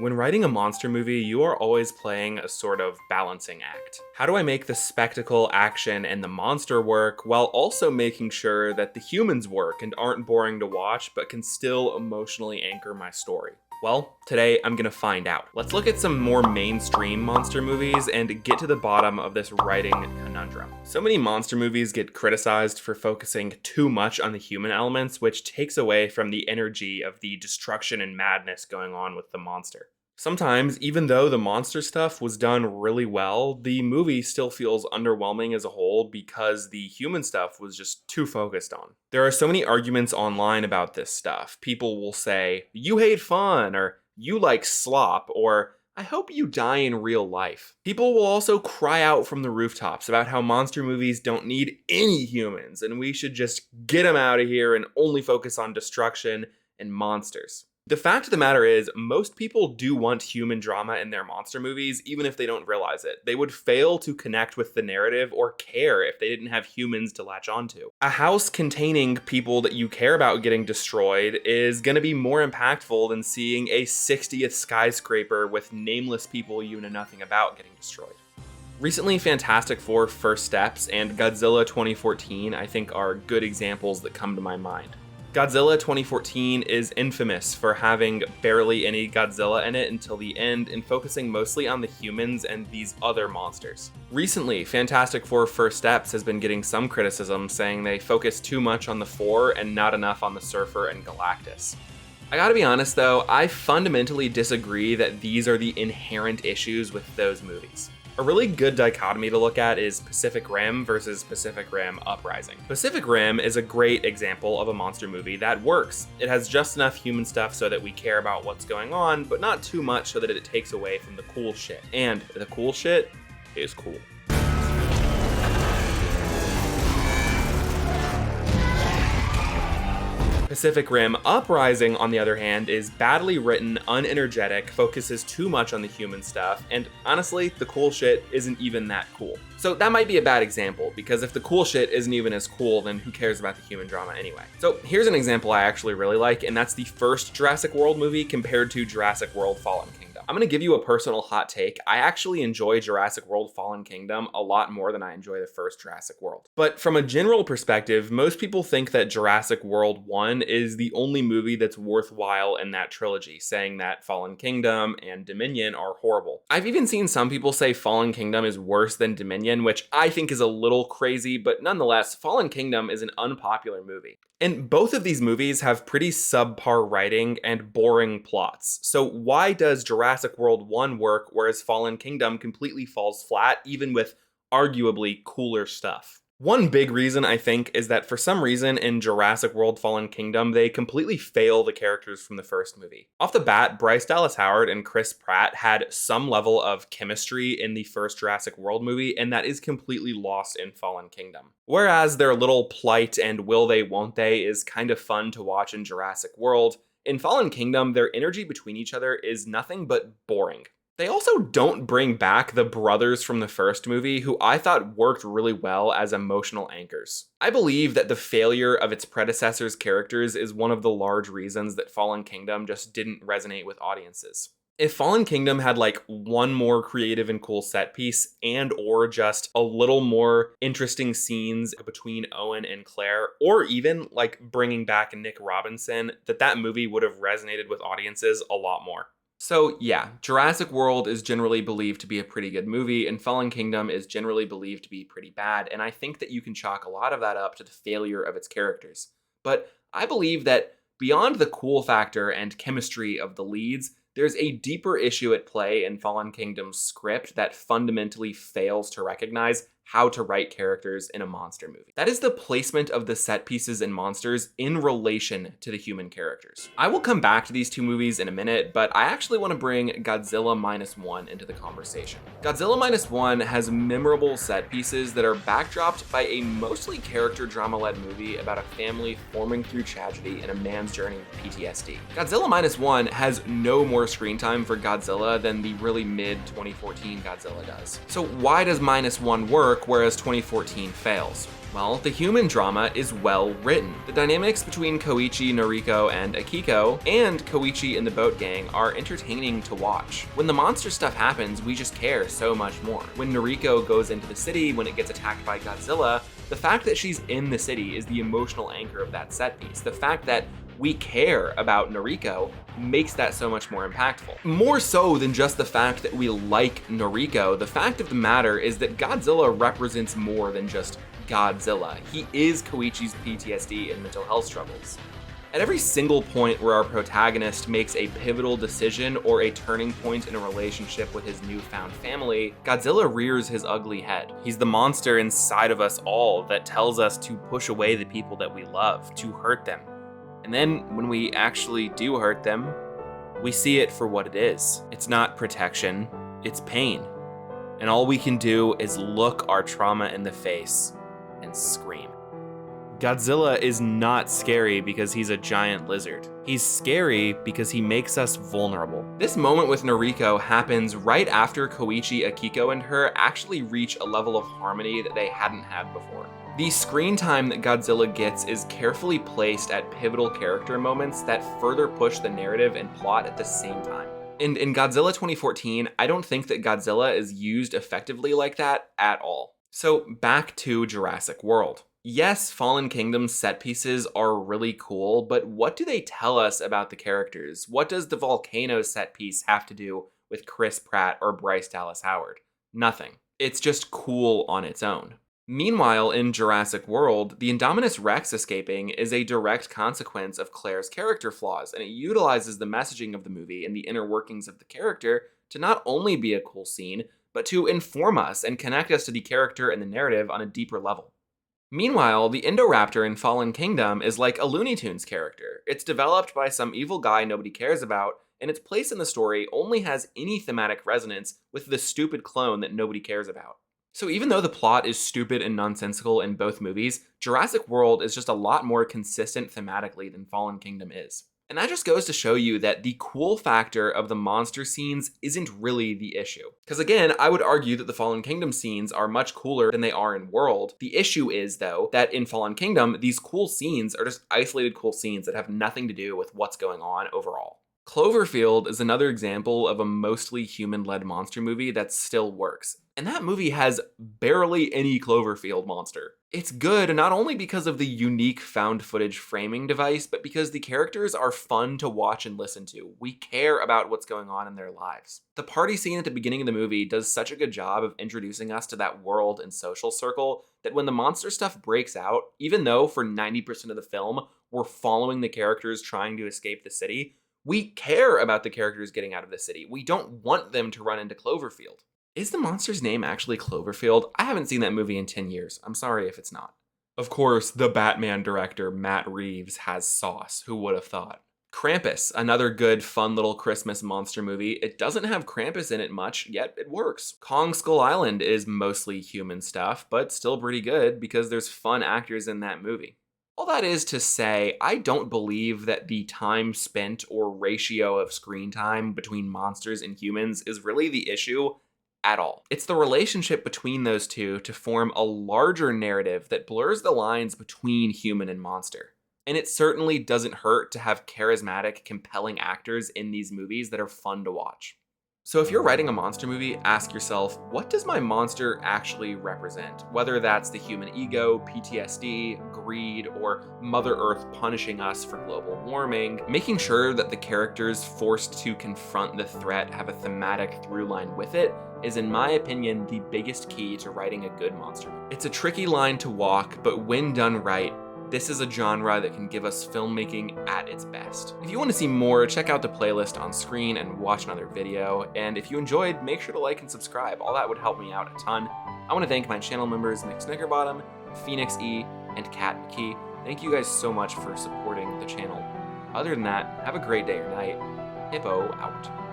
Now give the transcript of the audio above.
When writing a monster movie, you are always playing a sort of balancing act. How do I make the spectacle, action, and the monster work while also making sure that the humans work and aren't boring to watch but can still emotionally anchor my story? Well, today I'm gonna find out. Let's look at some more mainstream monster movies and get to the bottom of this writing conundrum. So many monster movies get criticized for focusing too much on the human elements, which takes away from the energy of the destruction and madness going on with the monster. Sometimes, even though the monster stuff was done really well, the movie still feels underwhelming as a whole because the human stuff was just too focused on. There are so many arguments online about this stuff. People will say, "You hate fun," or "You like slop," or "I hope you die in real life." People will also cry out from the rooftops about how monster movies don't need any humans and we should just get them out of here and only focus on destruction and monsters. The fact of the matter is, most people do want human drama in their monster movies, even if they don't realize it. They would fail to connect with the narrative or care if they didn't have humans to latch onto. A house containing people that you care about getting destroyed is gonna be more impactful than seeing a 60th skyscraper with nameless people you know nothing about getting destroyed. Recently, Fantastic Four First Steps and Godzilla 2014, I think, are good examples that come to my mind. Godzilla 2014 is infamous for having barely any Godzilla in it until the end and focusing mostly on the humans and these other monsters. Recently, Fantastic Four First Steps has been getting some criticism saying they focus too much on the Four and not enough on the Surfer and Galactus. I gotta be honest though, I fundamentally disagree that these are the inherent issues with those movies. A really good dichotomy to look at is Pacific Rim versus Pacific Rim Uprising. Pacific Rim is a great example of a monster movie that works. It has just enough human stuff so that we care about what's going on, but not too much so that it takes away from the cool shit. And the cool shit is cool. Pacific Rim Uprising, on the other hand, is badly written, unenergetic, focuses too much on the human stuff, and honestly, the cool shit isn't even that cool. So that might be a bad example, because if the cool shit isn't even as cool, then who cares about the human drama anyway? So here's an example I actually really like, and that's the first Jurassic World movie compared to Jurassic World Fallen Kingdom. I'm gonna give you a personal hot take. I actually enjoy Jurassic World Fallen Kingdom a lot more than I enjoy the first Jurassic World. But from a general perspective, most people think that Jurassic World 1 is the only movie that's worthwhile in that trilogy, saying that Fallen Kingdom and Dominion are horrible. I've even seen some people say Fallen Kingdom is worse than Dominion, which I think is a little crazy, but nonetheless, Fallen Kingdom is an unpopular movie. And both of these movies have pretty subpar writing and boring plots. So why does Jurassic World 1 work, whereas Fallen Kingdom completely falls flat, even with arguably cooler stuff? One big reason, I think, is that for some reason in Jurassic World Fallen Kingdom, they completely fail the characters from the first movie. Off the bat, Bryce Dallas Howard and Chris Pratt had some level of chemistry in the first Jurassic World movie, and that is completely lost in Fallen Kingdom. Whereas their little plight and will they, won't they is kind of fun to watch in Jurassic World, in Fallen Kingdom, their energy between each other is nothing but boring. They also don't bring back the brothers from the first movie, who I thought worked really well as emotional anchors. I believe that the failure of its predecessors' characters is one of the large reasons that Fallen Kingdom just didn't resonate with audiences. If Fallen Kingdom had like one more creative and cool set piece and or just a little more interesting scenes between Owen and Claire, or even like bringing back Nick Robinson, that movie would have resonated with audiences a lot more. So yeah, Jurassic World is generally believed to be a pretty good movie, and Fallen Kingdom is generally believed to be pretty bad, and I think that you can chalk a lot of that up to the failure of its characters. But I believe that beyond the cool factor and chemistry of the leads, there's a deeper issue at play in Fallen Kingdom's script that fundamentally fails to recognize how to write characters in a monster movie. That is the placement of the set pieces and monsters in relation to the human characters. I will come back to these two movies in a minute, but I actually want to bring Godzilla Minus One into the conversation. Godzilla Minus One has memorable set pieces that are backdropped by a mostly character drama-led movie about a family forming through tragedy and a man's journey with PTSD. Godzilla Minus One has no more screen time for Godzilla than the really mid 2014 Godzilla does. So why does Minus One work work, whereas 2014 fails? Well, the human drama is well written. The dynamics between Koichi, Noriko, and Akiko, and Koichi and the boat gang are entertaining to watch. When the monster stuff happens, we just care so much more. When Noriko goes into the city, when it gets attacked by Godzilla, the fact that she's in the city is the emotional anchor of that set piece. The fact that we care about Noriko makes that so much more impactful. More so than just the fact that we like Noriko, the fact of the matter is that Godzilla represents more than just Godzilla. He is Koichi's PTSD and mental health struggles. At every single point where our protagonist makes a pivotal decision or a turning point in a relationship with his newfound family, Godzilla rears his ugly head. He's the monster inside of us all that tells us to push away the people that we love, to hurt them. And then when we actually do hurt them, we see it for what it is. It's not protection, it's pain. And all we can do is look our trauma in the face and scream. Godzilla is not scary because he's a giant lizard. He's scary because he makes us vulnerable. This moment with Noriko happens right after Koichi, Akiko, and her actually reach a level of harmony that they hadn't had before. The screen time that Godzilla gets is carefully placed at pivotal character moments that further push the narrative and plot at the same time. And in Godzilla 2014, I don't think that Godzilla is used effectively like that at all. So back to Jurassic World. Yes, Fallen Kingdom's set pieces are really cool, but what do they tell us about the characters? What does the volcano set piece have to do with Chris Pratt or Bryce Dallas Howard? Nothing. It's just cool on its own. Meanwhile, in Jurassic World, the Indominus Rex escaping is a direct consequence of Claire's character flaws, and it utilizes the messaging of the movie and the inner workings of the character to not only be a cool scene, but to inform us and connect us to the character and the narrative on a deeper level. Meanwhile, the Indoraptor in Fallen Kingdom is like a Looney Tunes character. It's developed by some evil guy nobody cares about, and its place in the story only has any thematic resonance with the stupid clone that nobody cares about. So even though the plot is stupid and nonsensical in both movies, Jurassic World is just a lot more consistent thematically than Fallen Kingdom is. And that just goes to show you that the cool factor of the monster scenes isn't really the issue. Because again, I would argue that the Fallen Kingdom scenes are much cooler than they are in World. The issue is, though, that in Fallen Kingdom, these cool scenes are just isolated cool scenes that have nothing to do with what's going on overall. Cloverfield is another example of a mostly human-led monster movie that still works. And that movie has barely any Cloverfield monster. It's good not only because of the unique found footage framing device, but because the characters are fun to watch and listen to. We care about what's going on in their lives. The party scene at the beginning of the movie does such a good job of introducing us to that world and social circle that when the monster stuff breaks out, even though for 90% of the film, we're following the characters trying to escape the city, we care about the characters getting out of the city. We don't want them to run into Cloverfield. Is the monster's name actually Cloverfield? I haven't seen that movie in 10 years. I'm sorry if it's not. Of course, the Batman director, Matt Reeves, has sauce. Who would have thought? Krampus, another good, fun little Christmas monster movie. It doesn't have Krampus in it much, yet it works. Kong Skull Island is mostly human stuff, but still pretty good because there's fun actors in that movie. All that is to say, I don't believe that the time spent or ratio of screen time between monsters and humans is really the issue at all. It's the relationship between those two to form a larger narrative that blurs the lines between human and monster. And it certainly doesn't hurt to have charismatic, compelling actors in these movies that are fun to watch. So if you're writing a monster movie, ask yourself, what does my monster actually represent? Whether that's the human ego, PTSD, greed, or Mother Earth punishing us for global warming, making sure that the characters forced to confront the threat have a thematic through line with it is, in my opinion, the biggest key to writing a good monster movie. It's a tricky line to walk, but when done right, this is a genre that can give us filmmaking at its best. If you want to see more, check out the playlist on screen and watch another video. And if you enjoyed, make sure to like and subscribe. All that would help me out a ton. I want to thank my channel members Nick Snickerbottom, Phoenix E, and Kat McKee. Thank you guys so much for supporting the channel. Other than that, have a great day or night. Hippo out.